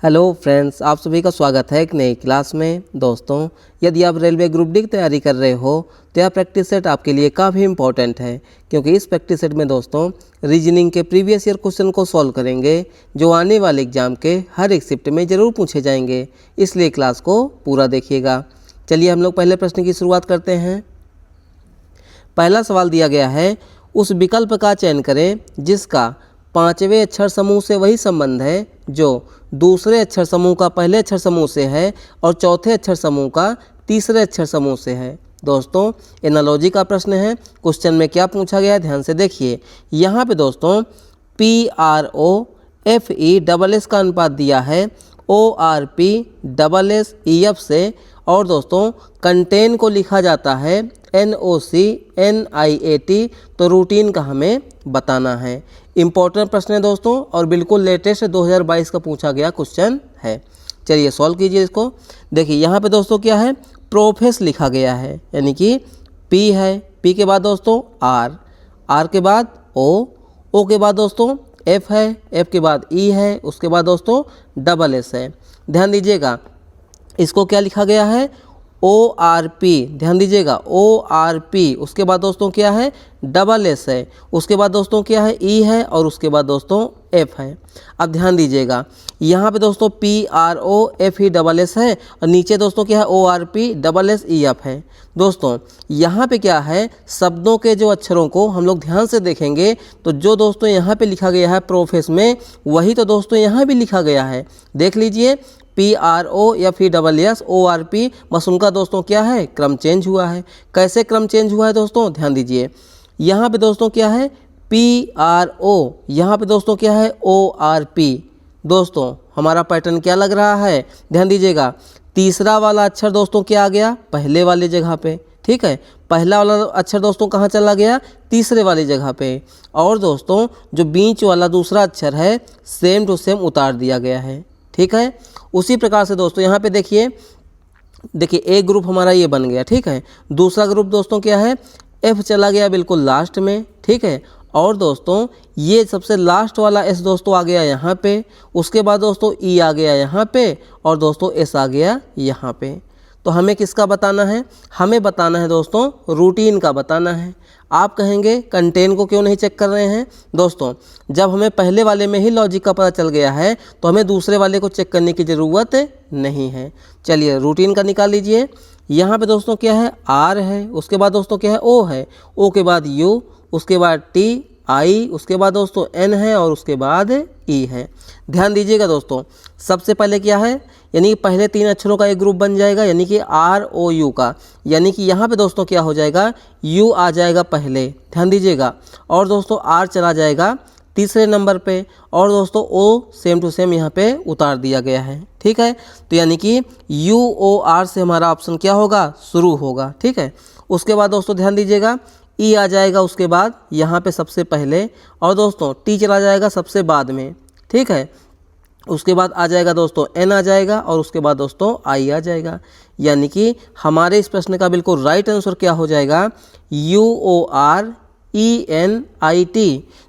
Hello friends, आप सभी का स्वागत है एक नई क्लास में। दोस्तों, यदि आप रेलवे ग्रुप डी की तैयारी कर रहे हो तो यह प्रैक्टिस सेट आपके लिए काफ़ी इंपॉर्टेंट है, क्योंकि इस प्रैक्टिस सेट में दोस्तों रीजनिंग के प्रीवियस ईयर क्वेश्चन को सॉल्व करेंगे जो आने वाले एग्जाम के हर एक शिफ्ट में ज़रूर पूछे जाएंगे, इसलिए क्लास को पूरा देखिएगा। चलिए हम लोग पहले प्रश्न की शुरुआत करते हैं। पहला सवाल दिया गया है, उस विकल्प का चयन करें जिसका पांचवें अक्षर समूह से वही संबंध है जो दूसरे अक्षर समूह का पहले अक्षर समूह से है और चौथे अक्षर समूह का तीसरे अक्षर समूह से है। दोस्तों, एनालॉजी का प्रश्न है। क्वेश्चन में क्या पूछा गया है ध्यान से देखिए। यहाँ पे दोस्तों PROFESS का अनुपात दिया है ORPSSEF से, और दोस्तों कंटेन को लिखा जाता है NOCNIAT, तो रूटीन का हमें बताना है। इम्पोर्टेंट प्रश्न है दोस्तों और बिल्कुल लेटेस्ट 2022 का पूछा गया क्वेश्चन है। चलिए सॉल्व कीजिए इसको। देखिए यहाँ पे दोस्तों क्या है, प्रोफेस लिखा गया है, यानी कि P है, P के बाद दोस्तों R के बाद O के बाद दोस्तों F है, F के बाद E है, उसके बाद दोस्तों SS है। ध्यान दीजिएगा इसको क्या लिखा गया है ORP, ध्यान दीजिएगा ORP, उसके बाद दोस्तों क्या है SS है, उसके बाद दोस्तों क्या है E है, और उसके बाद दोस्तों F है। अब ध्यान दीजिएगा यहाँ पे दोस्तों PROFESS है और नीचे दोस्तों क्या है ORPSSEF है। दोस्तों यहाँ पे क्या है, शब्दों के जो अक्षरों को हम लोग ध्यान से देखेंगे तो जो दोस्तों यहाँ पे लिखा गया है प्रोफेस में, वही तो दोस्तों यहाँ भी लिखा गया है। देख लीजिए PROFESSORP, बस उनका दोस्तों क्या है क्रम चेंज हुआ है। कैसे क्रम चेंज हुआ है दोस्तों, ध्यान दीजिए यहाँ पे दोस्तों क्या है PRO, यहाँ पे दोस्तों क्या है ORP। दोस्तों हमारा पैटर्न क्या लग रहा है, ध्यान दीजिएगा तीसरा वाला अक्षर दोस्तों क्या आ गया पहले वाली जगह पे, ठीक है। पहला वाला अक्षर दोस्तों कहाँ चला गया, तीसरे वाली जगह पे, और दोस्तों जो बीच वाला दूसरा अक्षर है सेम टू सेम उतार दिया गया है, ठीक है। उसी प्रकार से दोस्तों यहाँ पे देखिए एक ग्रुप हमारा ये बन गया, ठीक है। दूसरा ग्रुप दोस्तों क्या है F चला गया बिल्कुल लास्ट में, ठीक है। और दोस्तों ये सबसे लास्ट वाला S दोस्तों आ गया यहाँ पे, उसके बाद दोस्तों E आ गया यहाँ पे, और दोस्तों S आ गया यहाँ पे। तो हमें किसका बताना है, हमें बताना है दोस्तों रूटीन का बताना है। आप कहेंगे कंटेन को क्यों नहीं चेक कर रहे हैं। दोस्तों जब हमें पहले वाले में ही लॉजिक का पता चल गया है तो हमें दूसरे वाले को चेक करने की ज़रूरत नहीं है। चलिए रूटीन का निकाल लीजिए। यहाँ पे दोस्तों क्या है R है, उसके बाद दोस्तों क्या है O है, O के बाद U, उसके बाद T I, उसके बाद दोस्तों N है, और उसके बाद E है। ध्यान दीजिएगा दोस्तों सबसे पहले क्या है, यानी पहले तीन अक्षरों का एक ग्रुप बन जाएगा, यानी कि ROU का, यानी कि यहाँ पे दोस्तों क्या हो जाएगा U आ जाएगा पहले, ध्यान दीजिएगा, और दोस्तों R चला जाएगा तीसरे नंबर पे, और दोस्तों O सेम टू सेम यहाँ पे उतार दिया गया है, ठीक है। तो यानी कि UOR से हमारा ऑप्शन क्या होगा शुरू होगा, ठीक है। उसके बाद दोस्तों ध्यान दीजिएगा E आ जाएगा उसके बाद यहाँ पे सबसे पहले, और दोस्तों T चला जाएगा सबसे बाद में, ठीक है। उसके बाद आ जाएगा दोस्तों N आ जाएगा, और उसके बाद दोस्तों I आ जाएगा। यानी कि हमारे इस प्रश्न का बिल्कुल राइट आंसर क्या हो जाएगा UORENIT,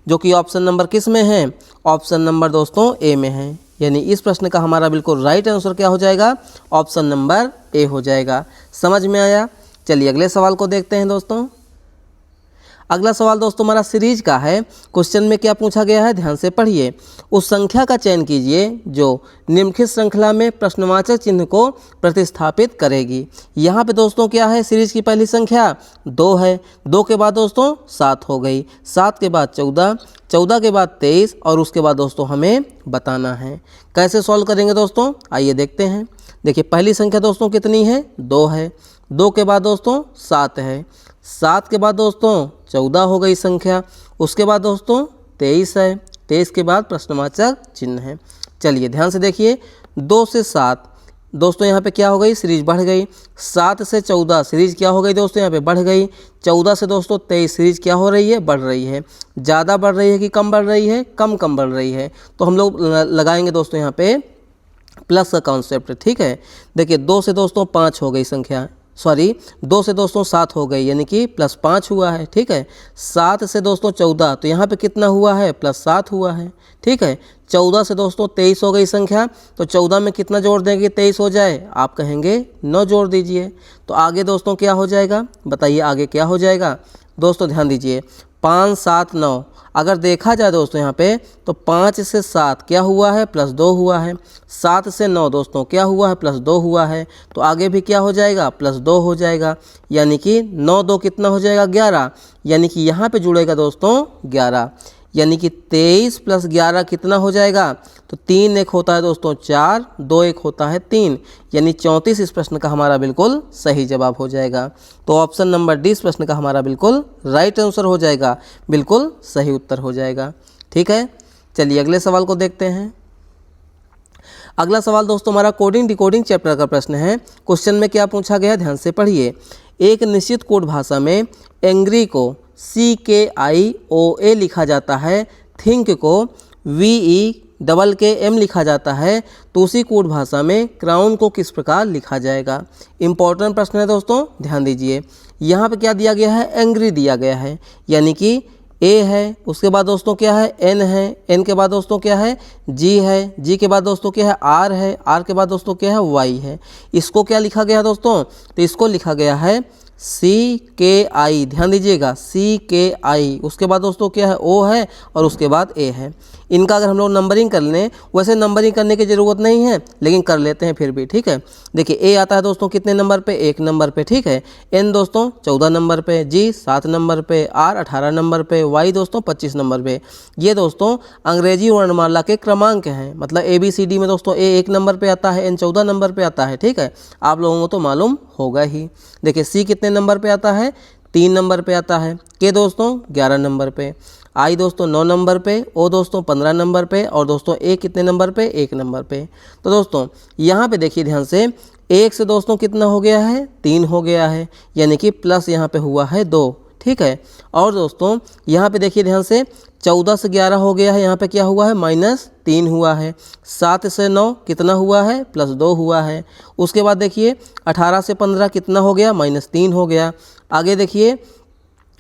जो कि ऑप्शन नंबर किस में है, ऑप्शन नंबर दोस्तों A में है। यानी इस प्रश्न का हमारा बिल्कुल राइट आंसर क्या हो जाएगा, ऑप्शन नंबर A हो जाएगा। समझ में आया। चलिए अगले सवाल को देखते हैं दोस्तों। अगला सवाल दोस्तों हमारा सीरीज का है। क्वेश्चन में क्या पूछा गया है ध्यान से पढ़िए। उस संख्या का चयन कीजिए जो निम्नलिखित श्रृंखला में प्रश्नवाचक चिन्ह को प्रतिस्थापित करेगी। यहाँ पे दोस्तों क्या है, सीरीज की पहली संख्या 2 है, 2 के बाद दोस्तों 7 हो गई, 7 के बाद 14, 14 के बाद 23, और उसके बाद दोस्तों हमें बताना है। कैसे सॉल्व करेंगे दोस्तों, आइए देखते हैं। देखिए पहली संख्या दोस्तों कितनी है, 2 है, 2 के बाद दोस्तों 7 है, 7 के बाद दोस्तों 14 हो गई संख्या, उसके बाद दोस्तों 23 है, 23 के बाद प्रश्नवाचक चिन्ह है। चलिए ध्यान से देखिए 2 से 7 दोस्तों यहाँ पे क्या हो गई, सीरीज बढ़ गई। 7 से 14 सीरीज क्या हो गई दोस्तों, यहाँ पे बढ़ गई। 14 से दोस्तों 23 सीरीज क्या हो रही है, बढ़ रही है। ज़्यादा बढ़ रही है कि कम बढ़ रही है, कम बढ़ रही है। तो हम लोग लगाएंगे दोस्तों यहाँ पे प्लस का कॉन्सेप्ट, ठीक है। देखिए 2 से दोस्तों 5 हो गई संख्या, 2 से दोस्तों 7 हो गई, यानी कि +5 हुआ है, ठीक है। 7 से दोस्तों 14, तो यहाँ पे कितना हुआ है, +7 हुआ है, ठीक है। 14 से दोस्तों 23 हो गई संख्या, तो 14 में कितना जोड़ देंगे 23 हो जाए, आप कहेंगे 9 जोड़ दीजिए। तो आगे दोस्तों क्या हो जाएगा, बताइए आगे क्या हो जाएगा। दोस्तों ध्यान दीजिए, 5 7 9, अगर देखा जाए दोस्तों यहाँ पे तो 5 से 7 क्या हुआ है, +2 हुआ है। 7 से 9 दोस्तों क्या हुआ है, +2 हुआ है। तो आगे भी क्या हो जाएगा, +2 हो जाएगा, यानी कि 9 2 कितना हो जाएगा, 11। यानी कि यहाँ पे जुड़ेगा दोस्तों 11, यानी कि 23 + 11 कितना हो जाएगा, तो 3 एक होता है दोस्तों 4, 2 एक होता है 3, यानी 34 इस प्रश्न का हमारा बिल्कुल सही जवाब हो जाएगा। तो ऑप्शन नंबर डी इस प्रश्न का हमारा बिल्कुल राइट आंसर हो जाएगा, बिल्कुल सही उत्तर हो जाएगा। ठीक है, चलिए अगले सवाल को देखते हैं। अगला सवाल दोस्तों हमारा कोडिंग डिकोडिंग चैप्टर का प्रश्न है। क्वेश्चन में क्या पूछा गया, ध्यान से पढ़िए। एक निश्चित कोड भाषा में एंग्री को CKIOA लिखा जाता है, थिंक को VEKKM लिखा जाता है, तो उसी कोड भाषा में क्राउन को किस प्रकार लिखा जाएगा। इंपॉर्टेंट प्रश्न है दोस्तों, ध्यान दीजिए। यहाँ पे क्या दिया गया है, एंग्री दिया गया है, यानी कि A है, उसके बाद दोस्तों क्या है N है, N के बाद दोस्तों क्या है G है, G के बाद दोस्तों क्या है R है, R के बाद दोस्तों क्या है Y है। इसको क्या लिखा गया दोस्तों, तो इसको लिखा गया है CKI, ध्यान दीजिएगा CKI। उसके बाद दोस्तों क्या है O है और उसके बाद A है। इनका अगर हम लोग नंबरिंग कर लें, वैसे नंबरिंग करने की ज़रूरत नहीं है लेकिन कर लेते हैं फिर भी। ठीक है, देखिए A आता है दोस्तों कितने नंबर पे, 1 नंबर पे। ठीक है, N दोस्तों 14 नंबर पे, G 7 नंबर पे, R 18 नंबर पे, Y दोस्तों 25 नंबर पे। ये दोस्तों अंग्रेजी वर्णमाला के क्रमांक हैं, मतलब ABCD में दोस्तों A 1 नंबर पे आता है, N 14 नंबर पे आता है। ठीक है, आप लोगों को तो मालूम होगा ही। देखिए C कितने नंबर पे आता है, 3 नंबर पे आता है, K दोस्तों 11 नंबर पे, I दोस्तों 9 नंबर पे, O दोस्तों 15 नंबर पे, और दोस्तों A कितने नंबर पे, 1 नंबर पे। तो दोस्तों यहाँ पे देखिए ध्यान से, 1 से दोस्तों कितना हो गया है, 3 हो गया है, यानी कि प्लस यहाँ पे हुआ है 2। ठीक है, और दोस्तों यहाँ पे देखिए ध्यान से, 14 से 11 हो गया है, यहाँ पे क्या हुआ है, -3 हुआ है। 7 से 9 कितना हुआ है, +2 हुआ है। उसके बाद देखिए 18 से 15 कितना हो गया, -3 हो गया। आगे देखिए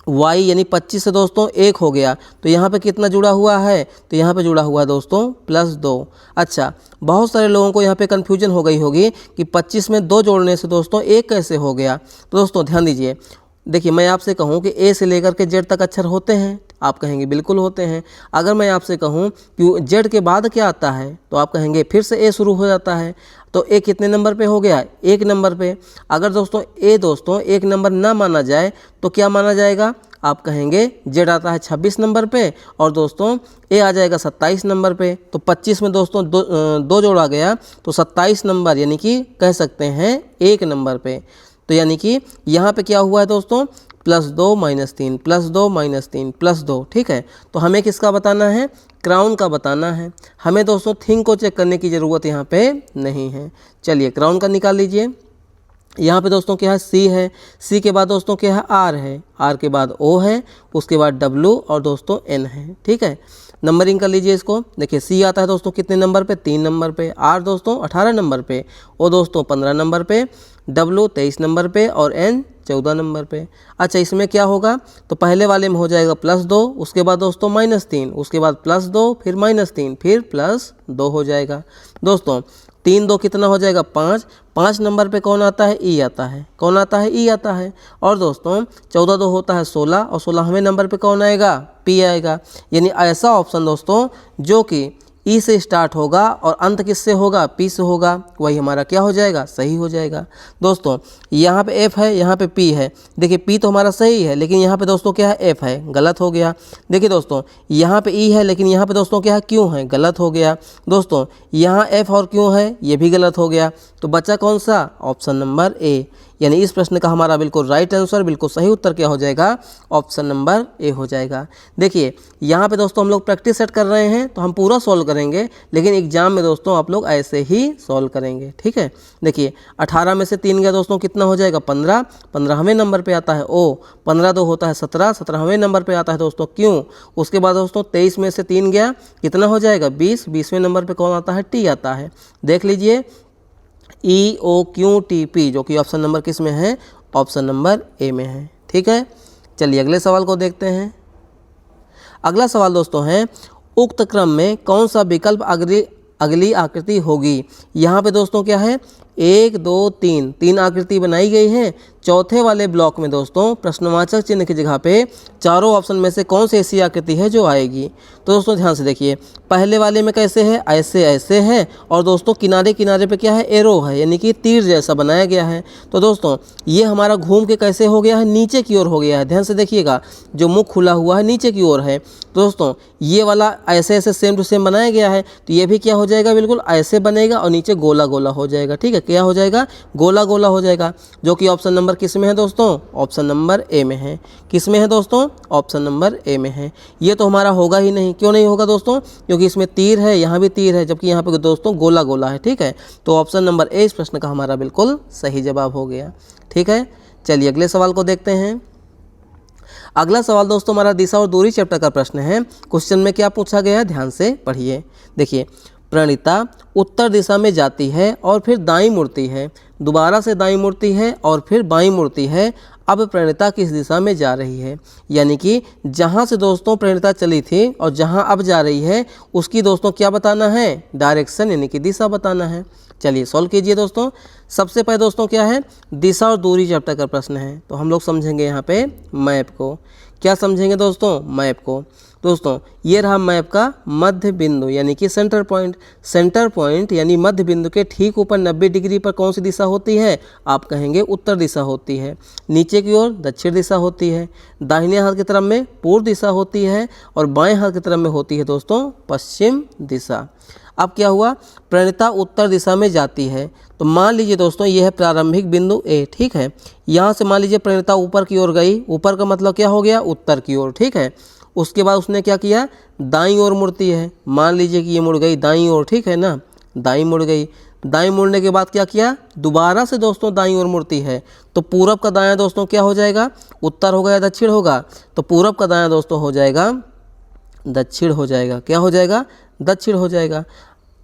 Y यानी 25 से दोस्तों 1 हो गया, तो यहाँ पे कितना जुड़ा हुआ है, तो यहाँ पे जुड़ा हुआ है दोस्तों +2। अच्छा, बहुत सारे लोगों को यहाँ पे कन्फ्यूजन हो गई होगी कि 25 में 2 जोड़ने से दोस्तों 1 कैसे हो गया। तो दोस्तों ध्यान दीजिए, देखिए मैं आपसे कहूँ कि A से लेकर के Z तक अक्षर होते हैं, आप कहेंगे बिल्कुल होते हैं। अगर मैं आपसे कहूँ कि Z के बाद क्या आता है, तो आप कहेंगे फिर से A शुरू हो जाता है। तो A कितने नंबर पे हो गया, 1 नंबर पे। अगर दोस्तों A दोस्तों 1 नंबर ना माना जाए तो क्या माना जाएगा, आप कहेंगे Z आता है 26 नंबर पे, और दोस्तों A आ जाएगा 27 नंबर पे। तो 25 में दोस्तों दो जोड़ा गया, तो 27 नंबर यानी कि कह सकते हैं 1 नंबर पे। तो यानी कि यहाँ पे क्या हुआ है दोस्तों, +2 -3 +2 -3 +2। ठीक है, तो हमें किसका बताना है, क्राउन का बताना है। हमें दोस्तों थिंग को चेक करने की ज़रूरत यहाँ पे नहीं है। चलिए क्राउन का निकाल लीजिए। यहाँ पे दोस्तों क्या है, C है, C के बाद दोस्तों क्या है, R है, R के बाद O है, उसके बाद W और दोस्तों N है। ठीक है, नंबरिंग कर लीजिए इसको। देखिए C आता है दोस्तों कितने नंबर पे, 3 नंबर पे, R दोस्तों 18 नंबर पे, O दोस्तों 15 नंबर पे, W 23 नंबर पे, और N 14 नंबर पे। अच्छा, इसमें क्या होगा, तो पहले वाले में हो जाएगा +2, उसके बाद दोस्तों -3, उसके बाद +2, फिर -3, फिर +2 हो जाएगा। दोस्तों 3 2 कितना हो जाएगा, 5। 5 नंबर पे कौन आता है, E आता है। कौन आता है, E आता है। और दोस्तों 14 2 होता है 16, और 16वें नंबर पे कौन आएगा, P आएगा। यानी ऐसा ऑप्शन दोस्तों जो कि E से स्टार्ट होगा और अंत किससे होगा, P से होगा, वही हमारा क्या हो जाएगा, सही हो जाएगा। दोस्तों यहाँ पे F है, यहाँ पे P है। देखिए P तो हमारा सही है, लेकिन यहाँ पे दोस्तों क्या है, F है, गलत हो गया। देखिए दोस्तों यहाँ पे E है, लेकिन यहाँ पे दोस्तों क्या है, Q है, गलत हो गया। दोस्तों यहाँ F और Q है, ये भी गलत हो गया। तो बचा कौन सा, ऑप्शन नंबर A। यानी इस प्रश्न का हमारा बिल्कुल राइट आंसर, बिल्कुल सही उत्तर क्या हो जाएगा, ऑप्शन नंबर A हो जाएगा। देखिए यहाँ पे दोस्तों हम लोग प्रैक्टिस सेट कर रहे हैं, तो हम पूरा सॉल्व करेंगे, लेकिन एग्जाम में दोस्तों आप लोग ऐसे ही सॉल्व करेंगे। ठीक है, देखिए 18 में से 3 गया दोस्तों कितना हो जाएगा, 15। 15वें नंबर पे आता है O। 15 2 होता है 17। 17वें नंबर पे आता है दोस्तों Q। उसके बाद दोस्तों 23 में से 3 गया, कितना हो जाएगा, 20। 20वें नंबर पे कौन आता है, T आता है। देख लीजिए EOQTP, जो कि ऑप्शन नंबर किस में है, ऑप्शन नंबर A में है। ठीक है, चलिए अगले सवाल को देखते हैं। अगला सवाल दोस्तों है, उक्त क्रम में कौन सा विकल्प अगली आकृति होगी। यहाँ पे दोस्तों क्या है, 1 2 3 तीन आकृति बनाई गई है। चौथे वाले ब्लॉक में दोस्तों प्रश्नवाचक चिन्ह की जगह पे चारों ऑप्शन में से कौन सी ऐसी आकृति है जो आएगी। तो दोस्तों ध्यान से देखिए, पहले वाले में कैसे है, ऐसे ऐसे है, और दोस्तों किनारे किनारे पे क्या है, एरो है, यानी कि तीर जैसा बनाया गया है। तो दोस्तों ये हमारा घूम के कैसे हो गया है, नीचे की ओर हो गया है। ध्यान से देखिएगा, जो मुख खुला हुआ है नीचे की ओर है। तो दोस्तों ये वाला ऐसे ऐसे सेम टू सेम बनाया गया है, तो ये भी क्या हो जाएगा, बिल्कुल ऐसे बनेगा और नीचे गोला गोला हो जाएगा। ठीक है, क्या हो जाएगा, गोला गोला हो जाएगा, जो कि ऑप्शन नंबर किस में है दोस्तों, ऑप्शन नंबर ए में है। किस में है दोस्तों, ऑप्शन नंबर ए में है। ये तो हमारा होगा ही नहीं। क्यों नहीं होगा दोस्तों, क्योंकि इसमें तीर है, यहाँ भी तीर है, जबकि यहाँ पे दोस्तों गोला गोला है। ठीक है, तो ऑप्शन नंबर ए इस प्रश्न का हमारा बिल्कुल सही जवाब हो गया। ठीक है, चलिए अगले सवाल को देखते हैं। अगला सवाल दोस्तों हमारा दिशा और दूरी चैप्टर का प्रश्न है। क्वेश्चन में क्या पूछा गया है, ध्यान से पढ़िए। देखिए, प्रणीता उत्तर दिशा में जाती है और फिर दाईं मुड़ती है, दोबारा से दाईं मुड़ती है और फिर बाईं मुड़ती है। अब प्रणीता किस दिशा में जा रही है, यानी कि जहाँ से दोस्तों प्रणीता चली थी और जहाँ अब जा रही है उसकी दोस्तों क्या बताना है, डायरेक्शन यानी कि दिशा बताना है। चलिए सॉल्व कीजिए दोस्तों। सबसे पहले दोस्तों क्या है, दिशा और दूरी चैप्टर का प्रश्न है, तो हम लोग समझेंगे यहाँ पे मैप को। क्या समझेंगे दोस्तों, मैप को। दोस्तों ये रहा मैप का मध्य बिंदु यानी कि सेंटर पॉइंट। सेंटर पॉइंट यानी मध्य बिंदु के ठीक ऊपर 90 डिग्री पर कौन सी दिशा होती है, आप कहेंगे उत्तर दिशा होती है। नीचे की ओर दक्षिण दिशा होती है, दाहिने हाथ की तरफ में पूर्व दिशा होती है और बाएं हाथ की तरफ में होती है दोस्तों पश्चिम दिशा। अब क्या हुआ, प्रणीता उत्तर दिशा में जाती है, तो मान लीजिए दोस्तों ये है प्रारंभिक बिंदु ए। ठीक है, यहाँ से मान लीजिए प्रणीता ऊपर की ओर गई, ऊपर का मतलब क्या हो गया, उत्तर की ओर। ठीक है, उसके बाद उसने क्या किया, दाईं ओर मुड़ती है, मान लीजिए कि ये मुड़ गई दाईं ओर। ठीक है ना, दाईं मुड़ गई। दाईं मुड़ने के बाद क्या किया, दोबारा से दोस्तों दाईं ओर मुड़ती है, तो पूरब का दायां दोस्तों क्या हो जाएगा, उत्तर होगा या दक्षिण होगा, तो पूरब का दायां दोस्तों हो जाएगा दक्षिण हो जाएगा। क्या हो जाएगा, दक्षिण हो जाएगा।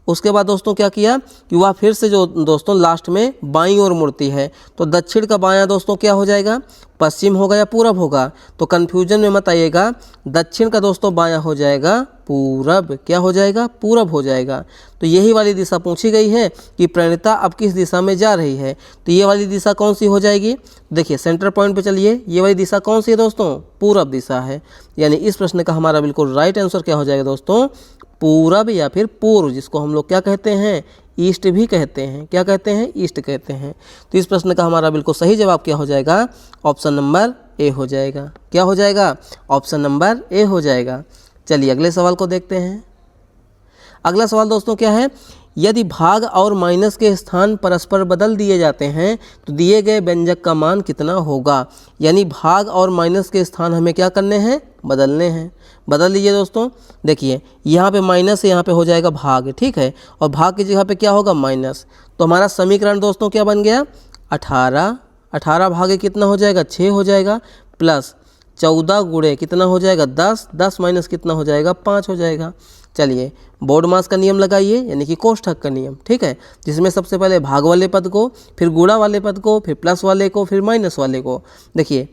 उसके बाद दोस्तों क्या किया कि वह फिर से जो दोस्तों लास्ट में बाईं ओर मुड़ती है, तो दक्षिण का बायां दोस्तों क्या हो जाएगा, पश्चिम होगा या पूरब होगा, तो कन्फ्यूजन में मत आइएगा। दक्षिण का दोस्तों बायां हो जाएगा पूरब। क्या हो जाएगा, पूरब हो जाएगा। तो यही वाली दिशा पूछी गई है कि प्रणीता अब किस दिशा में जा रही है, तो ये वाली दिशा कौन सी हो जाएगी। देखिए सेंटर पॉइंट पे चलिए, ये वाली दिशा कौन सी है दोस्तों, पूरब दिशा है। यानी इस प्रश्न का हमारा बिल्कुल राइट आंसर क्या हो जाएगा दोस्तों, पूरब या फिर पूर्व, जिसको हम लोग क्या कहते हैं, ईस्ट भी कहते हैं। क्या कहते हैं, ईस्ट कहते हैं। तो इस प्रश्न का हमारा बिल्कुल सही जवाब क्या हो जाएगा, ऑप्शन नंबर ए हो जाएगा। क्या हो जाएगा, ऑप्शन नंबर ए हो जाएगा। चलिए अगले सवाल को देखते हैं। अगला सवाल दोस्तों क्या है, यदि भाग और माइनस के स्थान परस्पर बदल दिए जाते हैं तो दिए गए व्यंजक का मान कितना होगा। यानी भाग और माइनस के स्थान हमें क्या करने हैं, बदलने हैं। बदल लीजिए दोस्तों। देखिए यहाँ पे माइनस है, यहाँ पे हो जाएगा भाग। ठीक है, और भाग की जगह पे क्या होगा, माइनस। तो हमारा समीकरण दोस्तों क्या बन गया, 18 भागे कितना हो जाएगा, 6 हो जाएगा, प्लस 14 गुणे कितना हो जाएगा, 10 माइनस कितना हो जाएगा, 5 हो जाएगा। चलिए बोर्ड मास का नियम लगाइए, यानी कि कोष्ठक का नियम। ठीक है, जिसमें सबसे पहले भाग वाले पद को, फिर गुणा वाले पद को, फिर प्लस वाले को, फिर माइनस वाले को। देखिए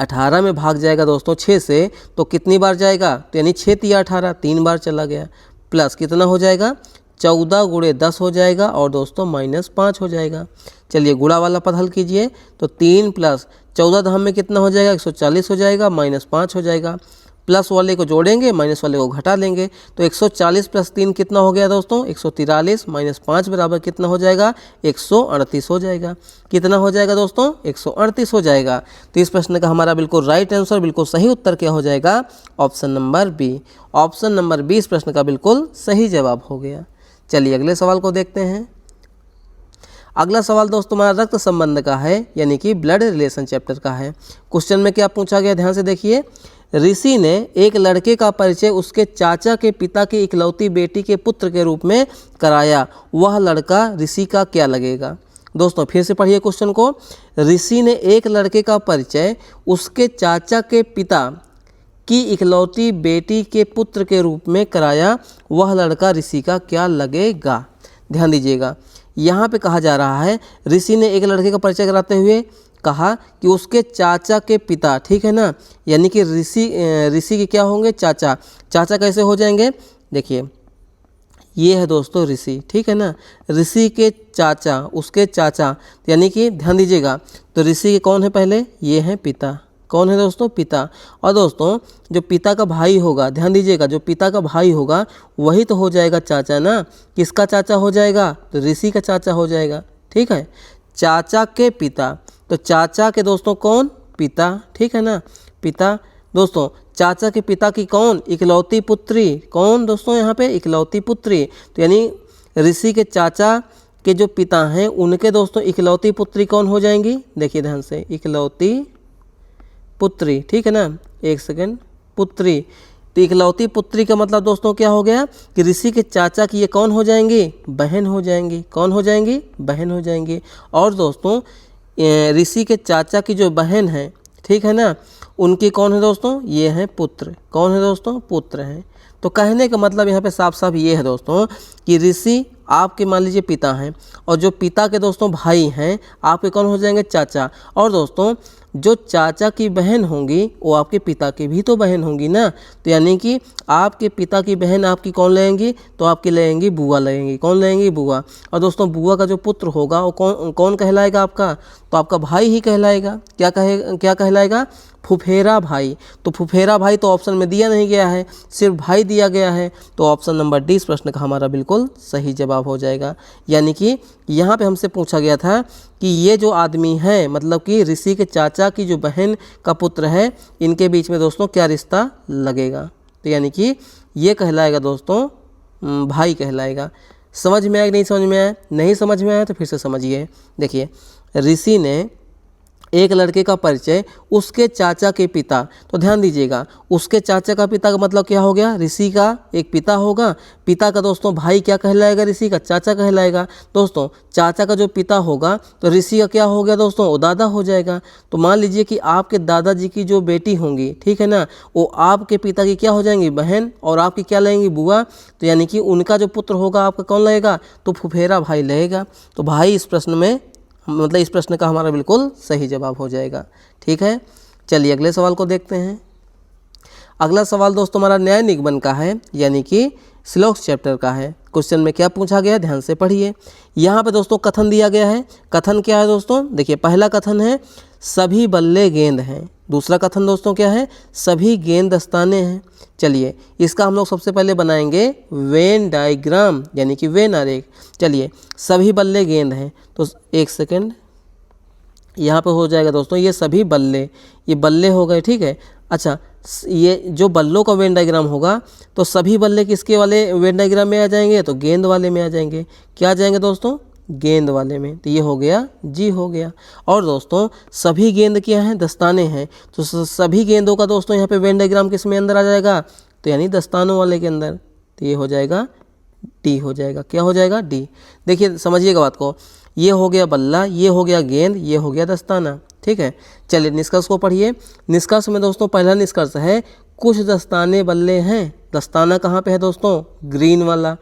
18 में भाग जाएगा दोस्तों 6 से, तो कितनी बार जाएगा, तो यानी 6 तिया 18, 3 बार चला गया। प्लस कितना हो जाएगा, 14 गुणे 10 हो जाएगा और दोस्तों माइनस 5 हो जाएगा। चलिए गुणा वाला पद हल कीजिए, तो 3 प्लस 14 धाम में कितना हो जाएगा, 140 हो जाएगा, माइनस 5 हो जाएगा। प्लस वाले को जोड़ेंगे, माइनस वाले को घटा लेंगे, तो 140 प्लस 3 कितना हो गया दोस्तों, 143, माइनस 5 बराबर कितना हो जाएगा, 138 हो जाएगा। कितना हो जाएगा दोस्तों, 138 हो जाएगा। तो इस प्रश्न का हमारा बिल्कुल राइट आंसर, बिल्कुल सही उत्तर क्या हो जाएगा, option number B. Option number B इस प्रश्न का बिल्कुल सही जवाब हो गया। चलिए अगले सवाल को देखते हैं। अगला सवाल दोस्तों हमारा रक्त संबंध का है, यानी कि ब्लड रिलेशन चैप्टर का है। क्वेश्चन में क्या पूछा गया, ध्यान से देखिए। ऋषि ने एक लड़के का परिचय उसके चाचा के पिता की इकलौती बेटी के पुत्र के रूप में कराया, वह लड़का ऋषि का क्या लगेगा। दोस्तों फिर से पढ़िए क्वेश्चन को। ऋषि ने एक लड़के का परिचय उसके चाचा के पिता की इकलौती बेटी के पुत्र के रूप में कराया, वह लड़का ऋषि का क्या लगेगा। ध्यान दीजिएगा, यहाँ पे कहा जा रहा है ऋषि ने एक लड़के का परिचय कराते हुए कहा कि उसके चाचा के पिता, ठीक है ना, यानी कि ऋषि के क्या होंगे, चाचा। चाचा कैसे हो जाएंगे, देखिए ये है दोस्तों ऋषि, ठीक है ना, ऋषि के चाचा, उसके चाचा, यानी कि ध्यान दीजिएगा, तो ऋषि के कौन है पहले, ये हैं पिता। कौन है दोस्तों, पिता। और दोस्तों जो पिता का भाई होगा, ध्यान दीजिएगा, जो पिता का भाई होगा वही तो हो जाएगा चाचा ना। किसका चाचा हो जाएगा, तो ऋषि का चाचा हो जाएगा, ठीक है। चाचा के पिता, तो चाचा के दोस्तों कौन, पिता, ठीक है ना, पिता। दोस्तों चाचा के पिता की कौन, इकलौती पुत्री। कौन दोस्तों यहाँ पे, इकलौती पुत्री। तो यानी ऋषि के चाचा के जो पिता हैं उनके दोस्तों इकलौती पुत्री कौन हो जाएंगी, देखिए ध्यान से, इकलौती पुत्री, ठीक है ना, एक सेकंड, पुत्री। तो इकलौती पुत्री का मतलब दोस्तों क्या हो गया कि ऋषि के चाचा की ये कौन हो जाएंगी, बहन हो जाएंगी। कौन हो जाएंगी, बहन हो जाएंगी। और दोस्तों ऋषि के चाचा की जो बहन है, ठीक है ना, उनकी कौन है दोस्तों, ये हैं पुत्र। कौन है दोस्तों, पुत्र हैं। तो कहने का मतलब यहाँ पे साफ साफ ये है दोस्तों कि ऋषि आपके मान लीजिए पिता हैं, और जो पिता के दोस्तों भाई हैं आपके कौन हो जाएंगे, चाचा। और दोस्तों जो चाचा की बहन होंगी वो आपके पिता की भी तो बहन होंगी ना। तो यानी कि आपके पिता की बहन आपकी कौन लगेंगी, तो आपकी लगेंगी बुआ लगेंगी। कौन लगेंगी, बुआ। और दोस्तों बुआ का जो पुत्र होगा वो कौन कहलाएगा आपका, तो आपका भाई ही कहलाएगा। क्या कहलाएगा, फुफेरा भाई। तो फुफेरा भाई तो ऑप्शन में दिया नहीं गया है, सिर्फ भाई दिया गया है। तो ऑप्शन नंबर डी इस प्रश्न का हमारा बिल्कुल सही जवाब हो जाएगा। यानी कि यहाँ पे हमसे पूछा गया था कि ये जो आदमी है, मतलब कि ऋषि के चाचा की जो बहन का पुत्र है, इनके बीच में दोस्तों क्या रिश्ता लगेगा। तो यानी कि ये कहलाएगा दोस्तों भाई कहलाएगा। समझ में आया कि नहीं समझ में आया, नहीं समझ में आया तो फिर से समझिए। देखिए ऋषि ने एक लड़के का परिचय उसके चाचा के पिता, तो ध्यान दीजिएगा, उसके चाचा का पिता का मतलब क्या हो गया, ऋषि का एक पिता होगा। पिता का दोस्तों भाई क्या कहलाएगा, ऋषि का चाचा कहलाएगा। दोस्तों चाचा का जो पिता होगा तो ऋषि का क्या हो गया दोस्तों, वो दादा हो जाएगा। तो मान लीजिए कि आपके दादाजी की जो बेटी होंगी, ठीक है ना, वो आपके पिता की क्या हो जाएंगी, बहन, और आपकी क्या लगेंगी, बुआ। तो यानी कि उनका जो पुत्र होगा आपका कौन लगेगा, तो फुफेरा भाई लगेगा। तो भाई इस प्रश्न में, मतलब इस प्रश्न का हमारा बिल्कुल सही जवाब हो जाएगा। ठीक है, चलिए अगले सवाल को देखते हैं। अगला सवाल दोस्तों हमारा न्याय निगमन का है, यानी कि श्लोक चैप्टर का है। क्वेश्चन में क्या पूछा गया, ध्यान से पढ़िए। यहाँ पे दोस्तों कथन दिया गया है। कथन क्या है दोस्तों, देखिए पहला कथन है सभी बल्ले गेंद हैं। दूसरा कथन दोस्तों क्या है, सभी गेंद दस्ताने हैं। चलिए इसका हम लोग सबसे पहले बनाएंगे वेन डायग्राम, यानी कि वेन आरेख। चलिए सभी बल्ले गेंद हैं, तो एक सेकेंड, यहाँ पे हो जाएगा दोस्तों ये सभी बल्ले, ये बल्ले हो गए, ठीक है। अच्छा ये जो बल्लों का वेन डायग्राम होगा तो सभी बल्ले किसके वाले वेन डायग्राम में आ जाएंगे, तो गेंद वाले में आ जाएंगे। क्या आ जाएंगे दोस्तों, गेंद वाले में। तो ये हो गया, जी हो गया। और दोस्तों सभी गेंद क्या हैं, दस्ताने हैं, तो सभी गेंदों का दोस्तों यहाँ पे वेन डायग्राम किस में अंदर आ जाएगा, तो यानी दस्तानों वाले के अंदर। तो ये हो जाएगा डी हो जाएगा। क्या हो जाएगा, डी। देखिए समझिएगा बात को, ये हो गया बल्ला, ये हो गया गेंद, ये हो गया दस्ताना। ठीक है, चलिए निष्कर्ष को पढ़िए। निष्कर्ष में दोस्तों पहला निष्कर्ष है कुछ दस्ताने बल्ले हैं। दस्ताना कहाँ पे है दोस्तों, ग्रीन वाला।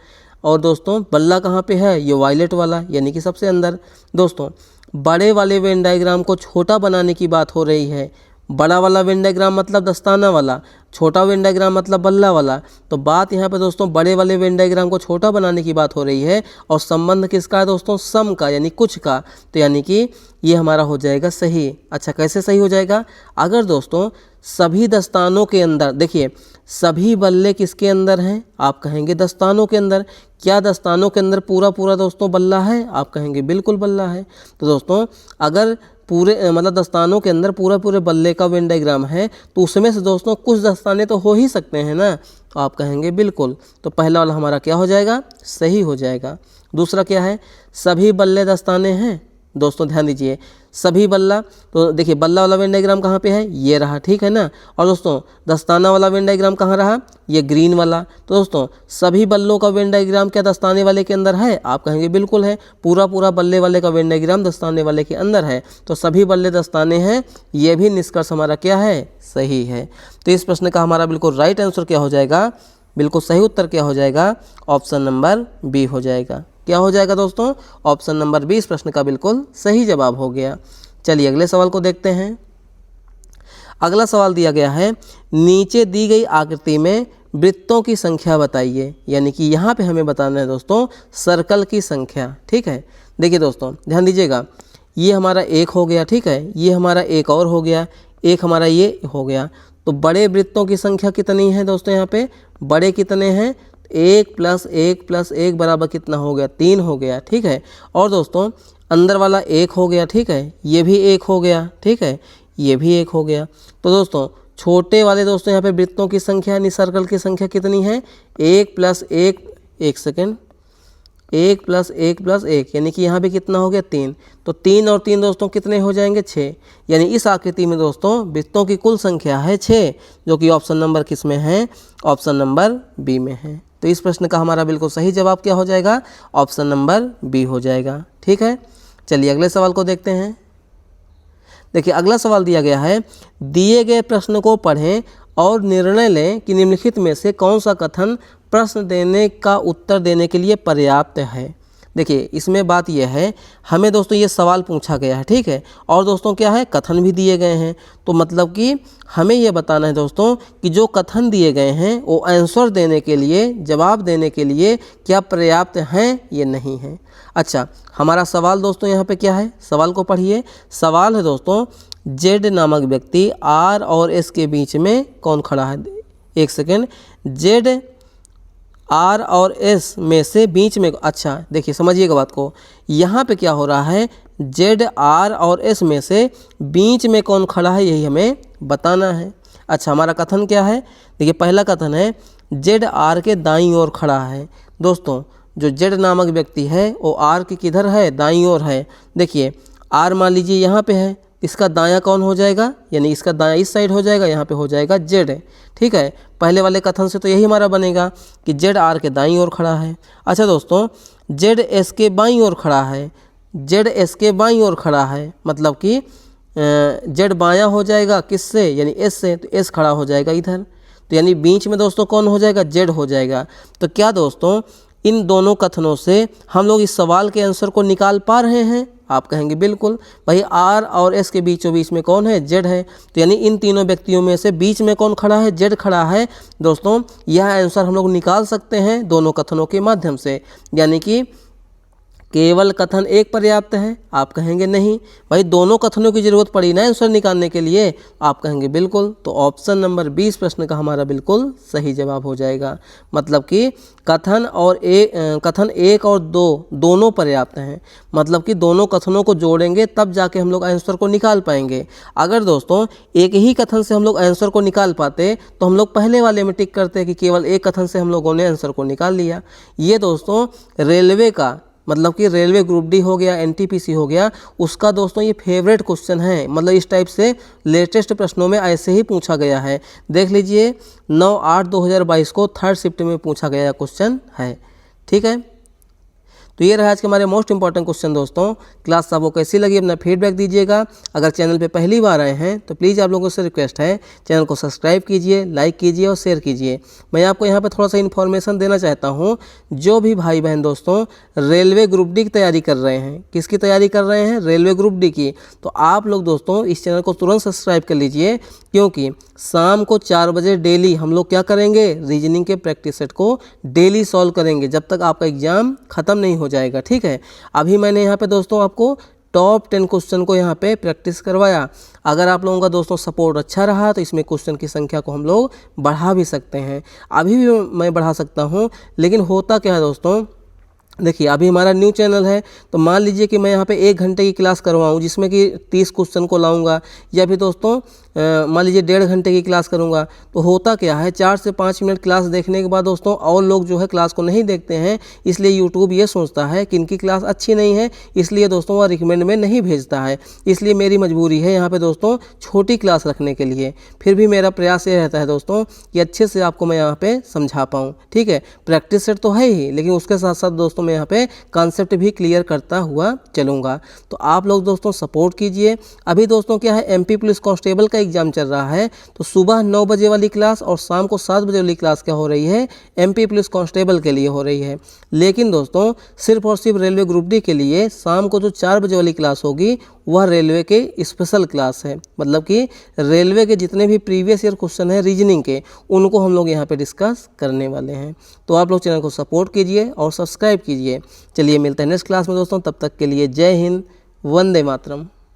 और दोस्तों बल्ला कहाँ पे है, ये वायलेट वाला, यानी कि सबसे अंदर। दोस्तों बड़े वाले वेन डायग्राम को छोटा बनाने की बात हो रही है। बड़ा वाला वेन डायग्राम मतलब दस्ताना वाला, छोटा वेन डायग्राम मतलब बल्ला वाला। तो बात यहाँ पे दोस्तों बड़े वाले वेन डायग्राम को छोटा बनाने की बात हो रही है, और संबंध किसका है दोस्तों, सम का, यानी कुछ का। तो यानी कि ये हमारा हो जाएगा सही। अच्छा कैसे सही हो जाएगा, अगर दोस्तों सभी दस्तानों के अंदर, देखिए सभी बल्ले किसके अंदर हैं, आप कहेंगे दस्तानों के अंदर। क्या दस्तानों के अंदर पूरा पूरा दोस्तों बल्ला है, आप कहेंगे बिल्कुल बल्ला है। तो दोस्तों अगर पूरे मतलब दस्तानों के अंदर पूरा पूरे बल्ले का वेन डायग्राम है तो उसमें से दोस्तों कुछ दस्ताने तो हो ही सकते हैं ना, तो आप कहेंगे बिल्कुल। तो पहला वाला हमारा क्या हो जाएगा, सही हो जाएगा। दूसरा क्या है, सभी बल्ले दस्ताने हैं। दोस्तों ध्यान दीजिए, सभी बल्ला, तो देखिए बल्ला वाला वेन डायग्राम कहाँ पे है, ये रहा, ठीक है ना। और दोस्तों दस्ताना वाला वेन डायग्राम कहाँ रहा, ये ग्रीन वाला। तो दोस्तों सभी बल्लों का वेन डायग्राम क्या दस्ताने वाले के अंदर है, आप कहेंगे बिल्कुल है। पूरा पूरा बल्ले वाले का वेन डायग्राम दस्ताने वाले के अंदर है, तो सभी बल्ले दस्ताने हैं। ये भी निष्कर्ष हमारा क्या है, सही है। तो इस प्रश्न का हमारा बिल्कुल राइट आंसर क्या हो जाएगा, बिल्कुल सही उत्तर क्या हो जाएगा, ऑप्शन नंबर बी हो जाएगा। क्या हो जाएगा दोस्तों, ऑप्शन नंबर बी इस प्रश्न का बिल्कुल सही जवाब हो गया। चलिए अगले सवाल को देखते हैं। अगला सवाल दिया गया है, नीचे दी गई आकृति में वृत्तों की संख्या बताइए। यानी कि यहाँ पे हमें बताना है दोस्तों सर्कल की संख्या। ठीक है, देखिए दोस्तों ध्यान दीजिएगा, ये हमारा एक हो गया, ठीक है, ये हमारा एक और हो गया, एक हमारा ये हो गया। तो बड़े वृत्तों की संख्या कितनी है दोस्तों? यहाँ पे बड़े कितने हैं? 1 + 1 + 1 बराबर कितना हो गया? 3 हो गया। ठीक है, और दोस्तों अंदर वाला 1 हो गया, ठीक है, ये भी 1 हो गया, ठीक है, ये भी 1 हो गया। तो दोस्तों छोटे वाले दोस्तों यहाँ पे वृत्तों की संख्या यानी सर्कल की संख्या कितनी है? 1 + 1, 1 सेकेंड, 1 + 1 + 1 यानी कि यहाँ पे कितना हो गया? 3। तो 3 और 3 दोस्तों कितने हो जाएंगे? 6। यानी इस आकृति में दोस्तों वृत्तों की कुल संख्या है 6, जो कि ऑप्शन नंबर किस में है? ऑप्शन नंबर बी में है। तो इस प्रश्न का हमारा बिल्कुल सही जवाब क्या हो जाएगा? ऑप्शन नंबर बी हो जाएगा। ठीक है, चलिए अगले सवाल को देखते हैं। देखिए अगला सवाल दिया गया है, दिए गए प्रश्न को पढ़ें और निर्णय लें कि निम्नलिखित में से कौन सा कथन प्रश्न देने का उत्तर देने के लिए पर्याप्त है। देखिए इसमें बात यह है, हमें दोस्तों ये सवाल पूछा गया है, ठीक है, और दोस्तों क्या है? कथन भी दिए गए हैं। तो मतलब कि हमें ये बताना है दोस्तों कि जो कथन दिए गए हैं वो आंसर देने के लिए, जवाब देने के लिए क्या पर्याप्त हैं ये नहीं है। अच्छा, हमारा सवाल दोस्तों यहाँ पे क्या है? सवाल को पढ़िए। सवाल है दोस्तों, जेड नामक व्यक्ति आर और एस के बीच में कौन खड़ा है? 1 सेकेंड, जेड आर और एस में से बीच में, अच्छा देखिए समझिएगा बात को, यहाँ पे क्या हो रहा है? जेड आर और एस में से बीच में कौन खड़ा है यही हमें बताना है। अच्छा, हमारा कथन क्या है? देखिए पहला कथन है जेड आर के दाईं ओर खड़ा है। दोस्तों जो जेड नामक व्यक्ति है वो आर के किधर है? दाईं ओर है। देखिए आर मान लीजिए यहाँ पे है, इसका दायां कौन हो जाएगा? यानी इसका दायां इस साइड हो जाएगा, यहाँ पे हो जाएगा जेड। ठीक है, पहले वाले कथन से तो यही हमारा बनेगा कि जेड आर के दाईं ओर खड़ा है। अच्छा दोस्तों, जेड एस के बाईं ओर खड़ा है, जेड एस के बाईं ओर खड़ा है, मतलब कि जेड बायां हो जाएगा किससे? यानी एस से, तो एस खड़ा हो जाएगा इधर। तो यानी बीच में दोस्तों कौन हो जाएगा? जेड हो जाएगा। तो क्या दोस्तों इन दोनों कथनों से हम लोग इस सवाल के आंसर को निकाल पा रहे हैं? आप कहेंगे बिल्कुल भाई, आर और एस के बीचों बीच में कौन है? जेड है। तो यानी इन तीनों व्यक्तियों में से बीच में कौन खड़ा है? जेड खड़ा है। दोस्तों यह आंसर हम लोग निकाल सकते हैं दोनों कथनों के माध्यम से। यानी कि केवल कथन एक पर्याप्त है? आप कहेंगे नहीं भाई, दोनों कथनों की जरूरत पड़ी ना आंसर निकालने के लिए। आप कहेंगे बिल्कुल। तो ऑप्शन नंबर 20 प्रश्न का हमारा बिल्कुल सही जवाब हो जाएगा। मतलब कि कथन एक और दो दोनों पर्याप्त हैं। मतलब कि दोनों कथनों को जोड़ेंगे तब जाके हम लोग आंसर को निकाल पाएंगे। अगर दोस्तों एक ही कथन से हम लोग आंसर को निकाल पाते तो हम लोग पहले वाले में टिक करते कि केवल एक कथन से हम लोगों ने आंसर को निकाल लिया। ये दोस्तों रेलवे का, मतलब कि रेलवे ग्रुप डी हो गया, एनटीपीसी हो गया, उसका दोस्तों ये फेवरेट क्वेश्चन है। मतलब इस टाइप से लेटेस्ट प्रश्नों में ऐसे ही पूछा गया है। देख लीजिए 9/8/2022 को 3rd शिफ्ट में पूछा गया क्वेश्चन है। ठीक है, तो ये रहा आज के हमारे मोस्ट इंपॉर्टेंट क्वेश्चन। दोस्तों क्लास आपको कैसी लगी अपना फीडबैक दीजिएगा। अगर चैनल पे पहली बार आए हैं तो प्लीज़ आप लोगों से रिक्वेस्ट है चैनल को सब्सक्राइब कीजिए, लाइक कीजिए और शेयर कीजिए। मैं आपको यहाँ पे थोड़ा सा इन्फॉर्मेशन देना चाहता हूँ। जो भी भाई बहन दोस्तों रेलवे ग्रुप डी की तैयारी कर रहे हैं, किसकी तैयारी कर रहे हैं? रेलवे ग्रुप डी की। तो आप लोग दोस्तों इस चैनल को तुरंत सब्सक्राइब कर लीजिए, क्योंकि शाम को 4 बजे डेली हम लोग क्या करेंगे? रीजनिंग के प्रैक्टिस सेट को डेली सॉल्व करेंगे जब तक आपका एग्जाम खत्म नहीं हो जाएगा। ठीक है, अभी मैंने यहाँ पे दोस्तों आपको टॉप 10 क्वेश्चन को यहाँ पे प्रैक्टिस करवाया। अगर आप लोगों का दोस्तों सपोर्ट अच्छा रहा तो इसमें क्वेश्चन की संख्या को हम लोग बढ़ा भी सकते हैं। अभी भी मैं बढ़ा सकता हूँ, लेकिन होता क्या है दोस्तों, देखिए अभी हमारा न्यू चैनल है, तो मान लीजिए कि मैं यहाँ पे 1 घंटे की क्लास करवाऊँ जिसमें कि 30 क्वेश्चन को लाऊंगा, या फिर दोस्तों मान लीजिए 1.5 घंटे की क्लास करूँगा। तो होता क्या है, 4 से 5 मिनट क्लास देखने के बाद दोस्तों और लोग जो है क्लास को नहीं देखते हैं। इसलिए यूट्यूब ये सोचता है कि इनकी क्लास अच्छी नहीं है, इसलिए दोस्तों वह रिकमेंड में नहीं भेजता है। इसलिए मेरी मजबूरी है यहाँ पे दोस्तों छोटी क्लास रखने के लिए। फिर भी मेरा प्रयास ये रहता है दोस्तों कि अच्छे से आपको मैं यहाँ पे समझा पाऊँ। ठीक है, प्रैक्टिस सेट तो है ही, लेकिन उसके साथ साथ दोस्तों मैं यहाँ पे कॉन्सेप्ट भी क्लियर करता हुआ चलूँगा। तो आप लोग दोस्तों सपोर्ट कीजिए। अभी दोस्तों क्या है, MP पुलिस कांस्टेबल का एग्जाम चल रहा है तो सुबह 9 बजे वाली क्लास और शाम को 7 बजे वाली क्लास क्या हो रही है, MP पुलिस कांस्टेबल के लिए हो रही है। लेकिन दोस्तों सिर्फ और सिर्फ रेलवे ग्रुप डी के लिए शाम को जो 4 बजे वाली क्लास होगी वह रेलवे के स्पेशल क्लास है। मतलब कि रेलवे के जितने भी प्रीवियस ईयर क्वेश्चन हैं रीजनिंग के, उनको हम लोग यहाँ पे डिस्कस करने वाले हैं। तो आप लोग चैनल को सपोर्ट कीजिए और सब्सक्राइब कीजिए। चलिए मिलते हैं नेक्स्ट क्लास में दोस्तों, तब तक के लिए जय हिंद, वंदे मातरम।